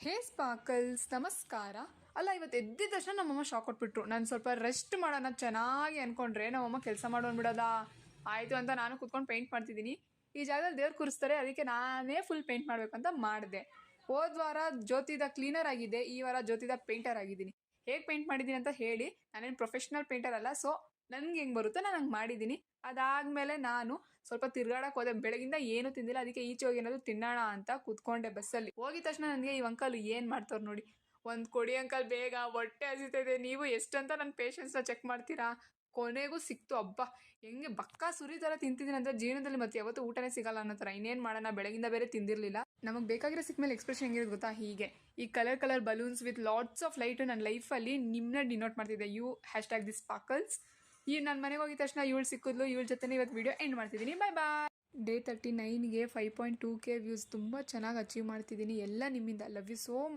ಹೇ sparkles, ನಮಸ್ಕಾರ. ಅಲ್ಲ, ಇವತ್ತು ಎದ್ದಿದ ತಕ್ಷಣ ನಮ್ಮಮ್ಮ ಶಾಕ್ ಕೊಟ್ಬಿಟ್ರು. ನಾನು ಸ್ವಲ್ಪ ರೆಸ್ಟ್ ಮಾಡೋಣ ಚೆನ್ನಾಗಿ ಅಂದ್ಕೊಂಡ್ರೆ ನಮ್ಮಮ್ಮ ಕೆಲಸ ಮಾಡೋನ್ಬಿಡೋದ ಆಯಿತು ಅಂತ ನಾನು ಕೂತ್ಕೊಂಡು ಪೇಂಟ್ ಮಾಡ್ತಿದ್ದೀನಿ. ಈ ಜಾಗದಲ್ಲಿ ದೇವ್ರು ಕೂರಿಸ್ತಾರೆ, ಅದಕ್ಕೆ ನಾನೇ ಫುಲ್ ಪೇಂಟ್ ಮಾಡಬೇಕಂತ ಮಾಡಿದೆ. ಹೋದ ವಾರ ಜ್ಯೋತಿದ ಕ್ಲೀನರ್ ಆಗಿದೆ, ಈ ವಾರ ಜ್ಯೋತಿದ ಪೇಂಟರ್ ಆಗಿದ್ದೀನಿ. ಹೇಗೆ ಪೇಂಟ್ ಮಾಡಿದ್ದೀನಿ ಅಂತ ಹೇಳಿ. ನಾನೇನು ಪ್ರೊಫೆಷ್ನಲ್ ಪೇಂಟರ್ ಅಲ್ಲ, ಸೊ ನನಗೆ ಹೆಂಗೆ ಬರುತ್ತೋ ನಾನು ಹಂಗೆ ಮಾಡಿದ್ದೀನಿ. ಅದಾದಮೇಲೆ ನಾನು ಸ್ವಲ್ಪ ತಿರ್ಗಾಡಕ್ಕೆ ಹೋದೆ. ಬೆಳಗಿಂದ ಏನು ತಿಂದಿಲ್ಲ, ಅದಕ್ಕೆ ಈಚೆ ಹೋಗಿ ಏನಾದರೂ ತಿನ್ನೋಣ ಅಂತ ಕೂತ್ಕೊಂಡೆ ಬಸ್ಸಲ್ಲಿ. ಹೋಗಿದ ತಕ್ಷಣ ನನಗೆ ಈ ಅಂಕಲ್ ಏನು ಮಾಡ್ತಾರೆ ನೋಡಿ, ಒಂದು ಕೊಡಿ ಅಂಕಲ್ ಬೇಗ, ಹೊಟ್ಟೆ ಹಸಿತೈತೆ. ನೀವು ಎಷ್ಟಂತ ನನ್ನ ಪೇಷನ್ಸ್ನ ಚೆಕ್ ಮಾಡ್ತೀರಾ? ಕೊನೆಗೂ ಸಿಕ್ತು. ಹಬ್ಬ, ಹೆಂಗೆ ಬಕ್ಕ ಸುರಿ ಥರ ತಿಂತಿದ್ದೀನಿ ಅಂದರೆ ಜೀವನದಲ್ಲಿ ಮತ್ತೆ ಯಾವತ್ತೂ ಊಟನೇ ಸಿಗಲ್ಲ ಅನ್ನೋ ಥರ. ಇನ್ನೇನು ಮಾಡೋಣ, ಬೆಳಗಿಂದ ಬೇರೆ ತಿಂದಿರಲಿಲ್ಲ. ನಮಗೆ ಬೇಕಾಗಿರೋ ಸಿಕ್ಕ ಎಕ್ಸ್ಪ್ರೆಷನ್ ಹೆಂಗಿರೋದು ಗೊತ್ತಾ? ಹೀಗೆ ಈ colour balloons with lots of light ನನ್ನ ಲೈಫಲ್ಲಿ ನಿಮ್ಮನ್ನ ಡಿನೋಟ್ ಮಾಡ್ತಿದ್ದೆ. #this sparkles. ನನ್ನ ಮನೆಗೆ ಹೋಗಿದ ತಕ್ಷಣ ಇವಳು ಸಿಕ್ಕಿದ್ಲು, ಇವಳ ಜೊತೆ ಇವತ್ತು ವಿಡಿಯೋ ಎಂಡ್ ಮಾಡ್ತಿದ್ದೀನಿ. ಬಾಯ್ ಬಾಯ್. ಡೇ 39ಗೆ 5.2K ವ್ಯೂಸ್ ತುಂಬ ಚೆನ್ನಾಗಿ ಅಚೀವ್ ಮಾಡ್ತಿದ್ದೀನಿ. ಎಲ್ಲ ನಿಮ್ಮಿಂದ. Love you so much.